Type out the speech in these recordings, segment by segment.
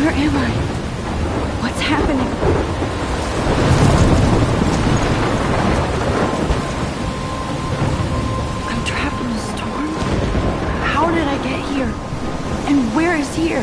Where am I? What's happening? I'm trapped in a storm? How did I get here? And where is here?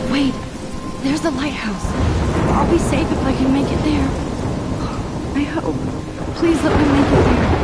Wait, there's the lighthouse. I'll be safe if I can make it there. I hope. Please let me make it there.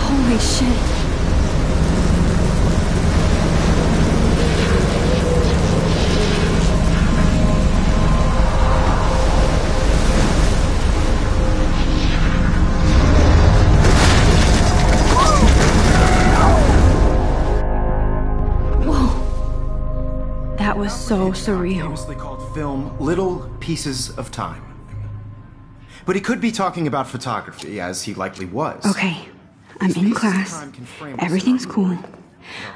Holy shit. Whoa. That was so surreal. Famously called film Little Pieces of Time. But he could be talking about photography, as he likely was. Okay. I'm in class. Everything's cool.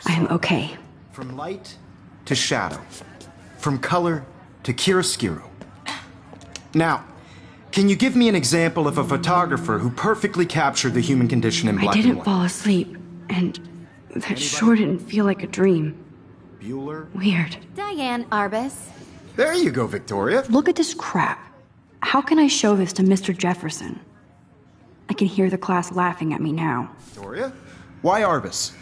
I'm okay. From light to shadow. From color to chiaroscuro. Now, can you give me an example of a photographer who perfectly captured the human condition in black and white? I didn't fall asleep, and that sure didn't feel like a dream. Bueller? Weird. Diane Arbus. There you go, Victoria. Look at this crap. How can I show this to Mr. Jefferson? I can hear the class laughing at me now. Victoria? Why Arbus?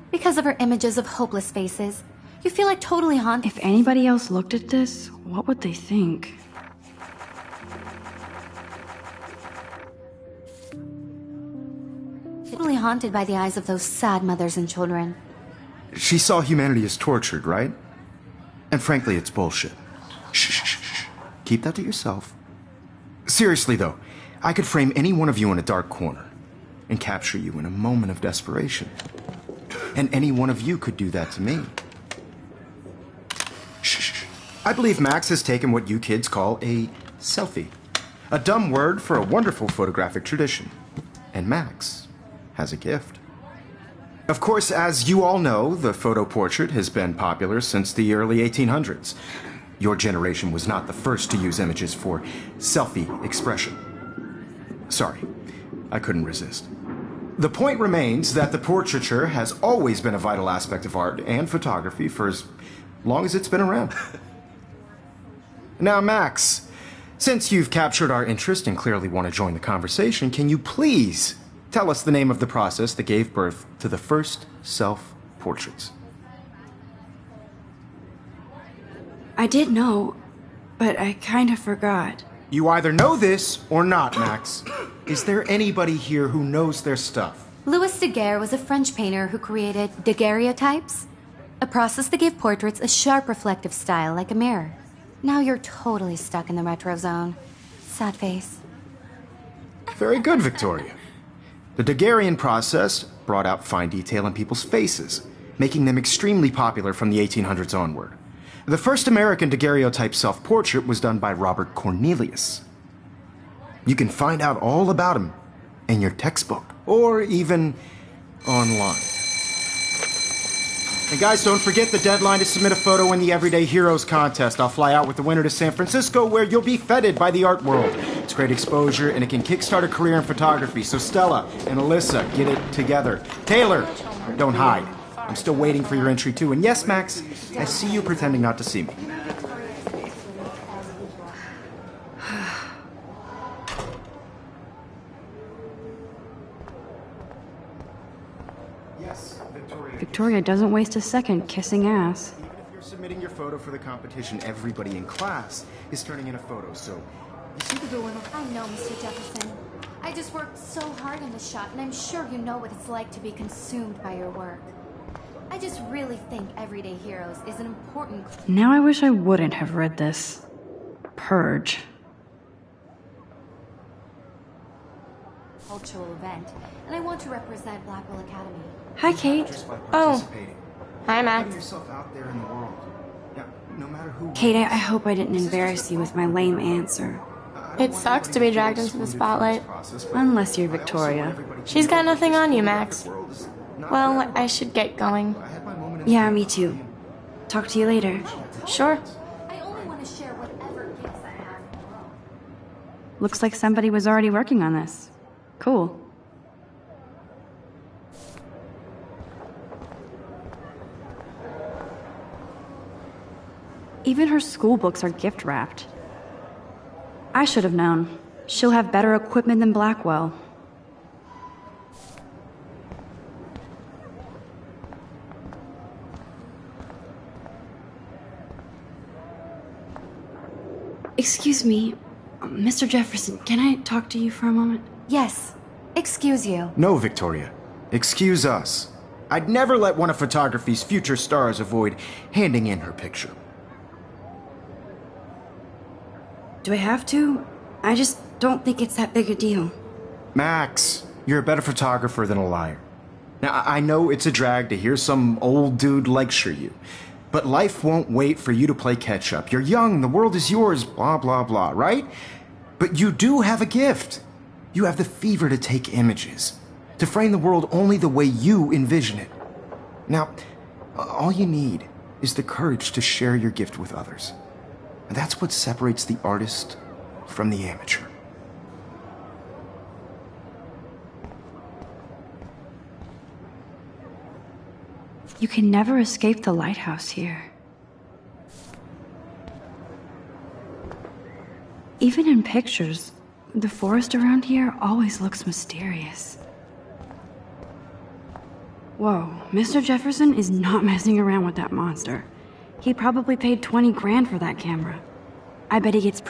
Because of her images of hopeless faces. You feel like totally haunted. If anybody else looked at this, what would they think? Totally haunted by the eyes of those sad mothers and children. She saw humanity as tortured, right? And frankly, it's bullshit. Shh, shh, shh, shh. Keep that to yourself. Seriously, though, I could frame any one of you in a dark corner and capture you in a moment of desperation. And any one of you could do that to me. Shh. I believe Max has taken what you kids call a selfie. A dumb word for a wonderful photographic tradition. And Max has a gift. Of course, as you all know, the photo portrait has been popular since the early 1800s. Your generation was not the first to use images for selfie expression. Sorry, I couldn't resist. The point remains that the portraiture has always been a vital aspect of art and photography for as long as it's been around. Now, Max, since you've captured our interest and clearly want to join the conversation, can you please tell us the name of the process that gave birth to the first self-portraits? I did know, but I kind of forgot. You either know this or not, Max. Is there anybody here who knows their stuff? Louis Daguerre was a French painter who created daguerreotypes, a process that gave portraits a sharp reflective style like a mirror. Now you're totally stuck in the retro zone. Sad face. Very good, Victoria. The Daguerrean process brought out fine detail in people's faces, making them extremely popular from the 1800s onward. The first American daguerreotype self-portrait was done by Robert Cornelius. You can find out all about him in your textbook, or even online. And guys, don't forget the deadline to submit a photo in the Everyday Heroes contest. I'll fly out with the winner to San Francisco, where you'll be feted by the art world. It's great exposure, and it can kickstart a career in photography. So Stella and Alyssa, get it together. Taylor, don't hide. I'm still waiting for your entry, too. And yes, Max, I see you pretending not to see me. Yes, Victoria. Victoria doesn't waste a second kissing ass. Even if you're submitting your photo for the competition, everybody in class is turning in a photo, so you see the dilemma? I know, Mr. Jefferson. I I just worked so hard on the shot, and I'm sure you know what it's like to be consumed by your work. I just really think Everyday Heroes is an important Now I wish I wouldn't have read this. Purge. cultural event, and I want to represent Blackwell Academy. Hi, Kate. Just by Oh. participating. Hi, Putting Max. yourself out there in the world. Yeah, no matter who. Kate, I wins. hope I didn't This is embarrass just a you with my lame answer. I don't It want sucks to anybody be dragged feel into the excluded from spotlight. this process, but Unless you're I also Victoria. want everybody to She's know got that nothing this on you, photographic Max. world is not for Well, everyone. I should get going. I had my moment in the Yeah, game. me too. Talk to you later. Sure. I only want to share whatever gifts I have. Looks like somebody was already working on this. Cool. Even her school books are gift wrapped. I should have known. She'll have better equipment than Blackwell. Excuse me, Mr. Jefferson, can I talk to you for a moment? Yes. Excuse you. No, Victoria. Excuse us. I'd never let one of photography's future stars avoid handing in her picture. Do I have to? I just don't think it's that big a deal. Max, you're a better photographer than a liar. Now, I know it's a drag to hear some old dude lecture you, but life won't wait for you to play catch up. You're young, the world is yours, blah, blah, blah, right? But you do have a gift. You have the fever to take images, to frame the world only the way you envision it. Now, all you need is the courage to share your gift with others. And that's what separates the artist from the amateur. You can never escape the lighthouse here. Even in pictures, the forest around here always looks mysterious. Whoa, Mr. Jefferson is not messing around with that monster. He probably paid 20 grand for that camera. I bet he gets...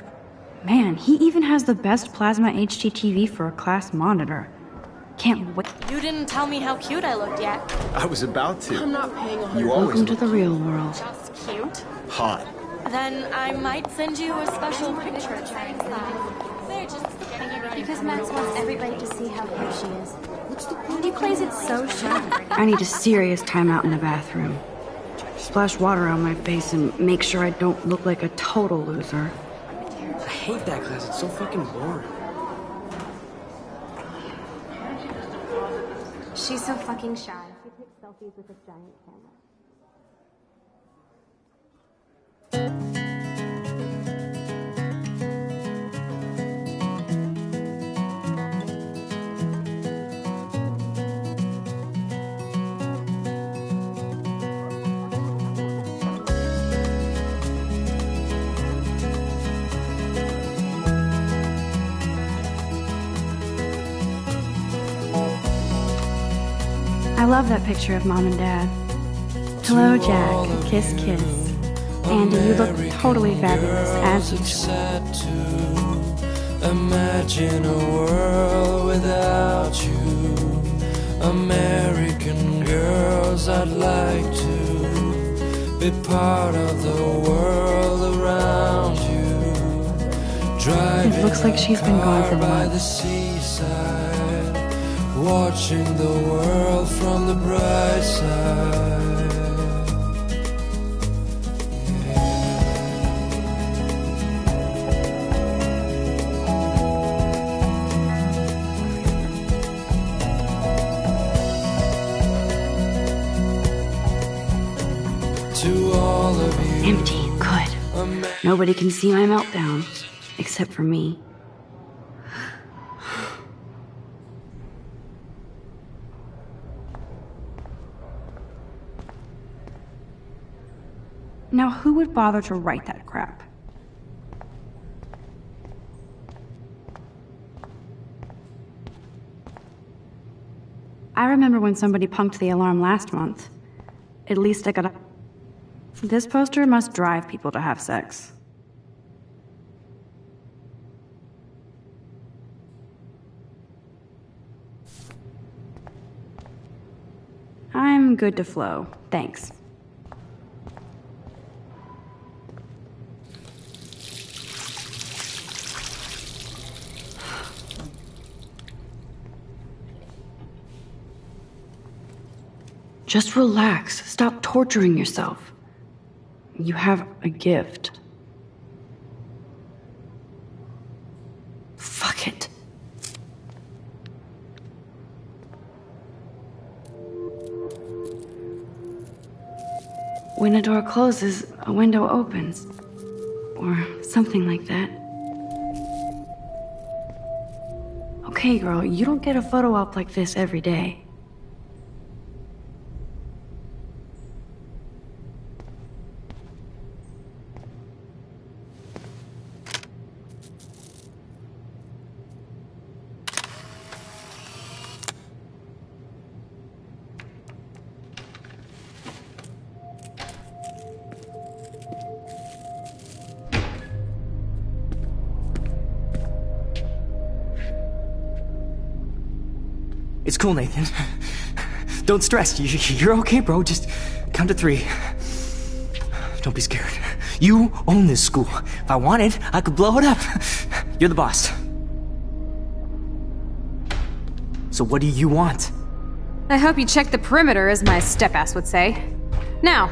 Man, he even has the best plasma HDTV for a class monitor. Can't wait. You didn't tell me how cute I looked yet. I was about to. I'm not paying a You always Welcome to the real world. Just cute. hot. Then I might send you a special picture during class. They're just getting you ready. Because Max wants everybody to see how cute she is. He plays it so shy. I need a serious timeout in the bathroom. Splash water on my face and make sure I don't look like a total loser. I hate that class. It's so fucking boring. She's so fucking shy. She takes selfies with a giant camera. I love that picture of Mom and Dad. Hello, Jack. Kiss, kiss. Andy, you look totally fabulous, as usual. Sad to imagine a world without you. American girls, I'd like to be part of the world around you. Driving It looks like she's been gone for by the months. seaside, watching the world from the bright side. To all of you, Empty. Good. Nobody can see my meltdown, except for me. Now, who would bother to write that crap? I remember when somebody punked the alarm last month. At least I got a... This poster must drive people to have sex. I'm good to flow. Thanks. Just relax. Stop torturing yourself. You have a gift. Fuck it. When a door closes, a window opens. Or something like that. Okay, girl, you don't get a photo op like this every day. It's cool, Nathan. Don't stress. You're okay, bro. Just count to 3. Don't be scared. You own this school. If I wanted, I could blow it up. You're the boss. So what do you want? I hope you checked the perimeter, as my step-ass would say. Now,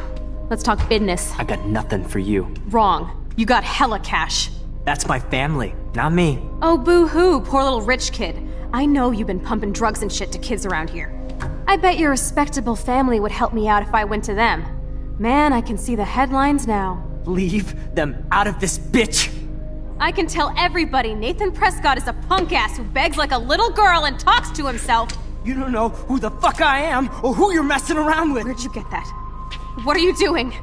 let's talk business. I got nothing for you. Wrong. You got hella cash. That's my family, not me. Oh, boo-hoo, poor little rich kid. I know you've been pumping drugs and shit to kids around here. I bet your respectable family would help me out if I went to them. Man, I can see the headlines now. Leave them out of this bitch! I can tell everybody Nathan Prescott is a punk ass who begs like a little girl and talks to himself. You don't know who the fuck I am or who you're messing around with. Where'd you get that? What are you doing?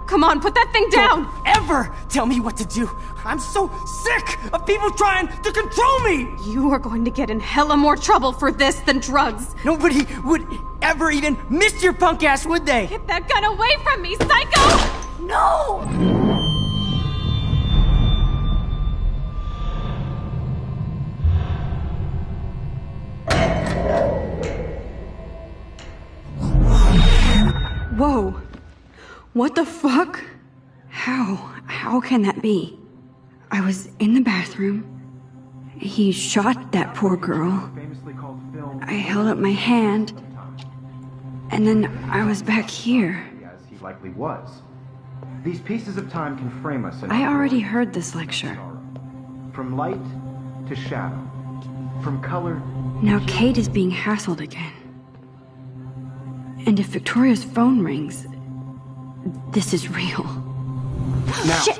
Come on, put that thing down! Don't ever tell me what to do! I'm so sick of people trying to control me! You are going to get in hella more trouble for this than drugs. Nobody would ever even miss your punk ass, would they? Get that gun away from me, psycho! No! Whoa. What the fuck? How can that be? I was in the bathroom. He shot that poor girl. I held up my hand. And then I was back here. As he likely was. These pieces of time can frame us in I already heard this lecture. From light to shadow. From color. Now Kate is being hassled again. And if Victoria's phone rings, this is real. Now, Shit.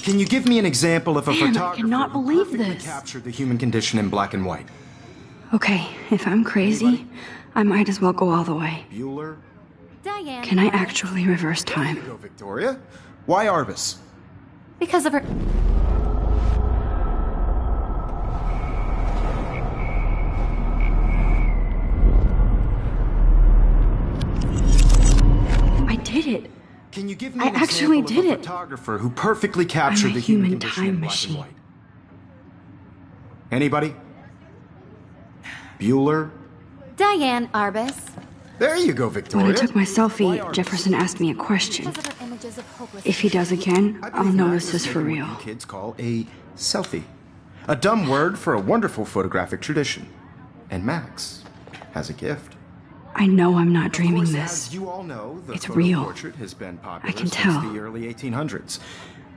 Can you give me an example of a Man, I photographer cannot who believe perfectly this. captured the human condition in black and white? Okay, if I'm crazy, I might as well go all the way. Bueller? Diane. Can I actually reverse time? Go, Victoria. Why Arbus? Because of her. I did it. Can you give me I an actually example did of a it. photographer who perfectly captured I'm a the human human condition time in black machine. and white? Anybody? Bueller? Diane Arbus. There you go, Victoria. When I took my Why selfie, Arbus? Jefferson asked me a question. Because of her images of hopeless. If he does again, I I'll believe know Max this has is for taken real. what you kids call a selfie. A dumb word for a wonderful photographic tradition. And Max has a gift. I know I'm not Of dreaming course, this. as you all know, the It's photo real. portrait has been popular I can since tell. the early 1800s.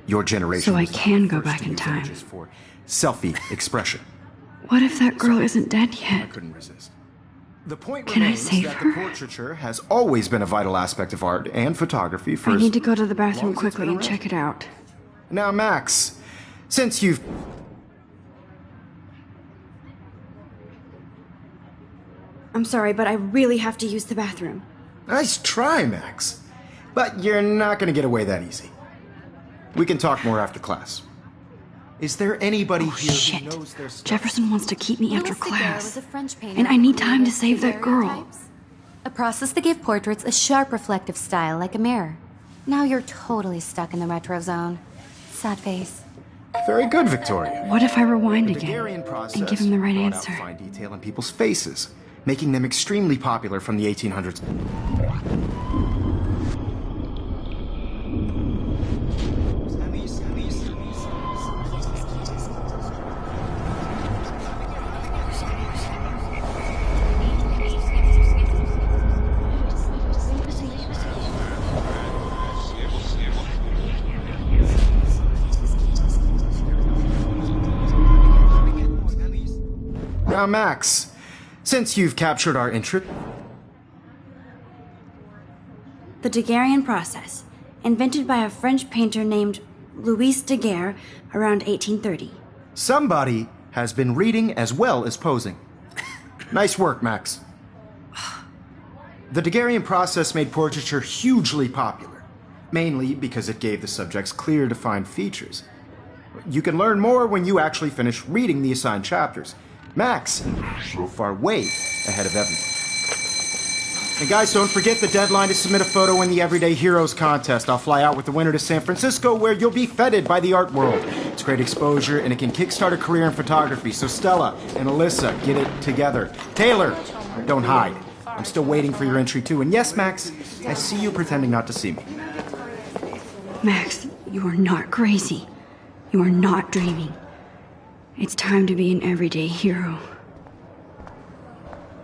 Your generation So I was not can the go first back to in use time. images for selfie expression. What if that girl isn't dead I yet? couldn't resist. The point Can I remains save that her? the portraiture has always been a vital aspect of art and photography for I as need to go to the long bathroom as it's quickly been and around. check it out. Now, Max, since you've... I'm sorry, but I really have to use the bathroom. Nice try, Max. But you're not going to get away that easy. We can talk more after class. Is there anybody Oh, here shit. who knows their stuff? Jefferson wants to keep me after Louis Daguerre class. was a French painter And I who need time to created save that girl. daguerreotypes, a process that gave portraits a sharp reflective style like a mirror. Now you're totally stuck in the retro zone. Sad face. Very good, Victoria. What if I rewind The again Daguerrean process and give him the right brought out answer? fine detail in people's faces, making them extremely popular from the 1800s. Now, Max, since you've captured our interest... The Daguerrean process, invented by a French painter named Louis Daguerre around 1830. Somebody has been reading as well as posing. Nice work, Max. The Daguerrean process made portraiture hugely popular, mainly because it gave the subjects clear, defined features. You can learn more when you actually finish reading the assigned chapters. Max, so far way ahead of everyone. And guys, don't forget the deadline to submit a photo in the Everyday Heroes contest. I'll fly out with the winner to San Francisco, where you'll be feted by the art world. It's great exposure, and it can kickstart a career in photography. So Stella and Alyssa, get it together. Taylor, don't hide. I'm still waiting for your entry too. And yes, Max, I see you pretending not to see me. Max, you are not crazy. You are not dreaming. It's time to be an everyday hero.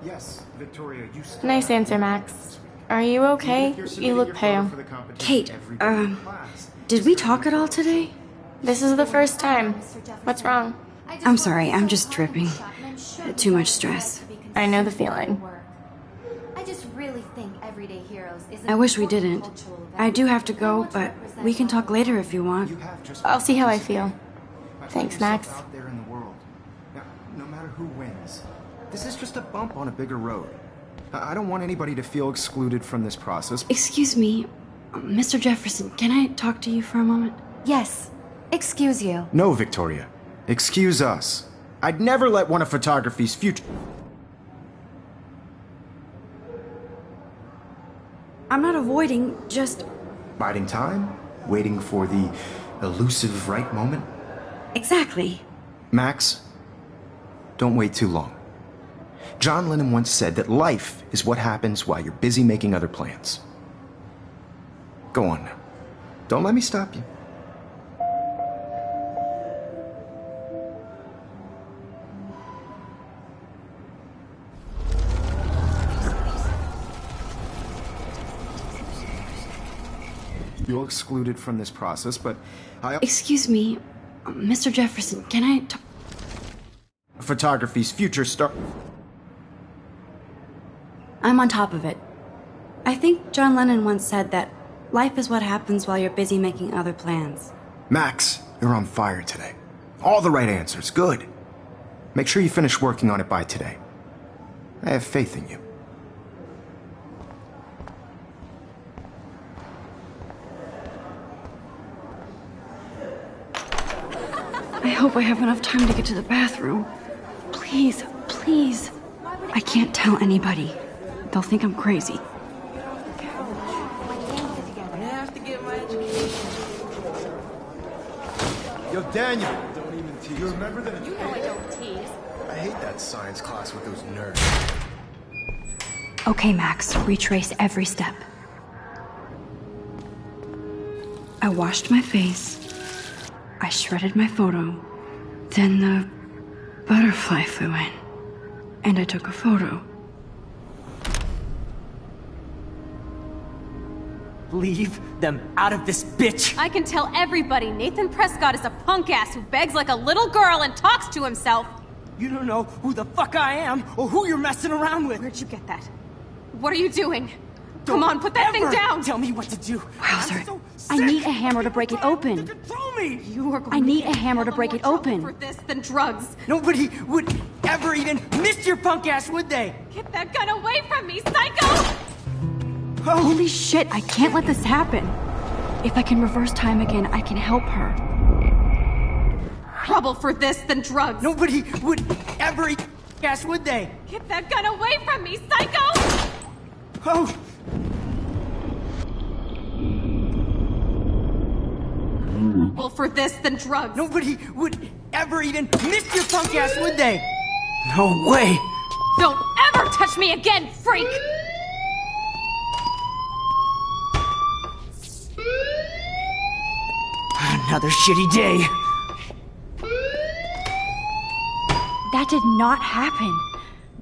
Yes, Victoria, you still... Nice answer, Max. Are you okay? You look pale. Kate, did we talk at all today? This is the first time. What's wrong? I'm sorry, I'm just tripping. Too much stress. I know the feeling. I just really think Everyday Heroes is I wish we didn't. I do have to go, but we can talk later if you want. I'll see how I feel. Thanks, Max. Out there in the world. Now, no matter who wins, this is just a bump on a bigger road. I don't want anybody to feel excluded from this process. Excuse me, Mr. Jefferson, can I talk to you for a moment? Yes. Excuse you. No, Victoria. Excuse us. I'd never let one of photography's future... I'm not avoiding, just... Biding time? Waiting for the elusive right moment? Exactly. Max, don't wait too long. John Lennon once said that life is what happens while you're busy making other plans. Go on now. Don't let me stop you. You're excluded from this process, but I... Excuse me, Mr. Jefferson, can I talk... Photography's future star... I'm on top of it. I think John Lennon once said that life is what happens while you're busy making other plans. Max, you're on fire today. All the right answers, good. Make sure you finish working on it by today. I have faith in you. I hope I have enough time to get to the bathroom. Please, please. I can't tell anybody. They'll think I'm crazy. Yo, Daniel! Don't even tease. You remember that? You know I don't tease. I hate that science class with those nerds. Okay, Max, retrace every step. I washed my face. I shredded my photo. Then the butterfly flew in. And I took a photo. Leave them out of this bitch! I can tell everybody Nathan Prescott is a punk ass who begs like a little girl and talks to himself. You don't know who the fuck I am or who you're messing around with. Where'd you get that? What are you doing? Come on, put that thing down! Tell me what to do. Wowzer, So I need a hammer to break it open. Control me. You are going I need to get a hammer to break more it trouble open. for this than drugs. Nobody would ever even miss your punk ass, would they? Get that gun away from me, psycho! Oh, Holy shit, I can't let this happen. If I can reverse time again, I can help her. Trouble for this than drugs. nobody would ever eat ass, would they? Get that gun away from me, psycho! Oh. Trouble for this than drugs. Nobody would ever even miss your punk ass, would they? No way. Don't ever ever touch me again, freak! Another shitty day. That did not happen.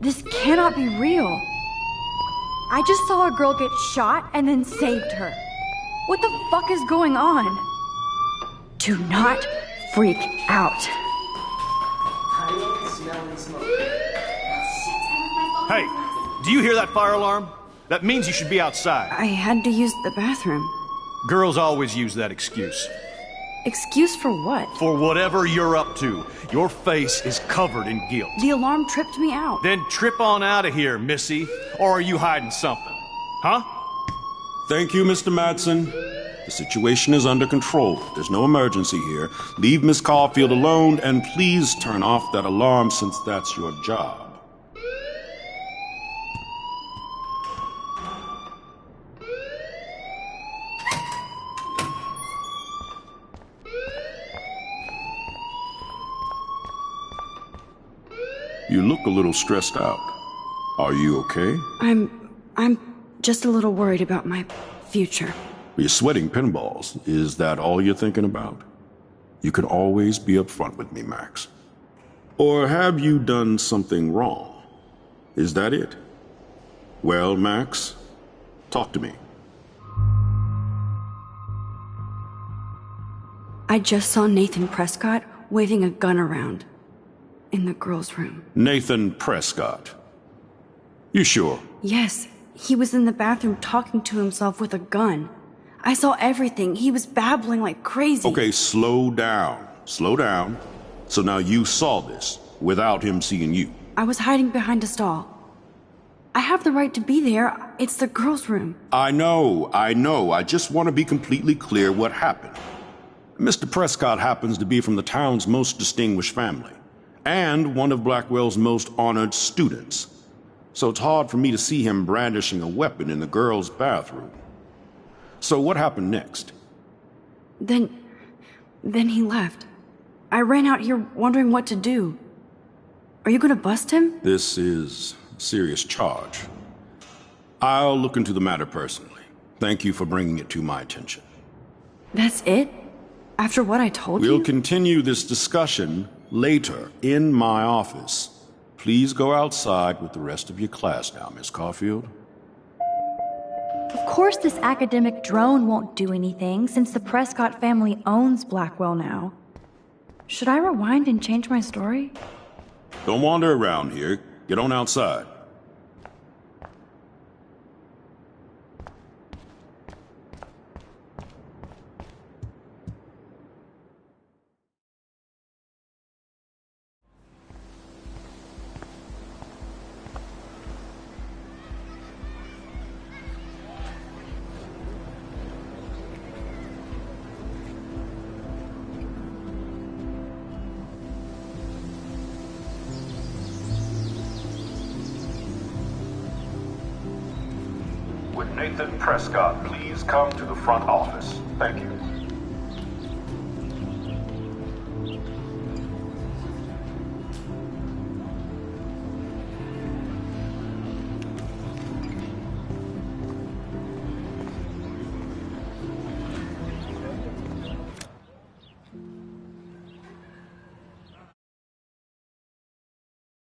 This cannot be real. I just saw a girl get shot and then saved her. What the fuck is going on? Do not freak out. Hey, do you hear that fire alarm? That means you should be outside. I had to use the bathroom. Girls always use that excuse. Excuse for what? For whatever you're up to. Your face is covered in guilt. The alarm tripped me out. Then trip on out of here, Missy. Or are you hiding something? Huh? Thank you, Mr. Madsen. The situation is under control. There's no emergency here. Leave Miss Caulfield alone, and please turn off that alarm since that's your job. You look a little stressed out. Are you okay? I'm just a little worried about my future. You're sweating pinballs. Is that all you're thinking about? You can always be upfront with me, Max. Or have you done something wrong? Is that it? Well, Max, talk to me. I just saw Nathan Prescott waving a gun around in the girls' room. Nathan Prescott. You sure? Yes, he was in the bathroom talking to himself with a gun. I saw everything. He was babbling like crazy. Okay, slow down. Slow down. So now you saw this without him seeing you. I was hiding behind a stall. I have the right to be there. It's the girls' room. I know. I just want to be completely clear what happened. Mr. Prescott happens to be from the town's most distinguished family, and one of Blackwell's most honored students. So it's hard for me to see him brandishing a weapon in the girls' bathroom. So what happened next? Then he left. I ran out here wondering what to do. Are you gonna bust him? This is a serious charge. I'll look into the matter personally. Thank you for bringing it to my attention. That's it? After what I told you? We'll continue this discussion later in my office. Please go outside with the rest of your class now, Miss Caulfield. Of course this academic drone won't do anything, since the Prescott family owns Blackwell now. Should I rewind and change my story? Don't wander around here. Get on outside. Would Nathan Prescott please come to the front office? Thank you.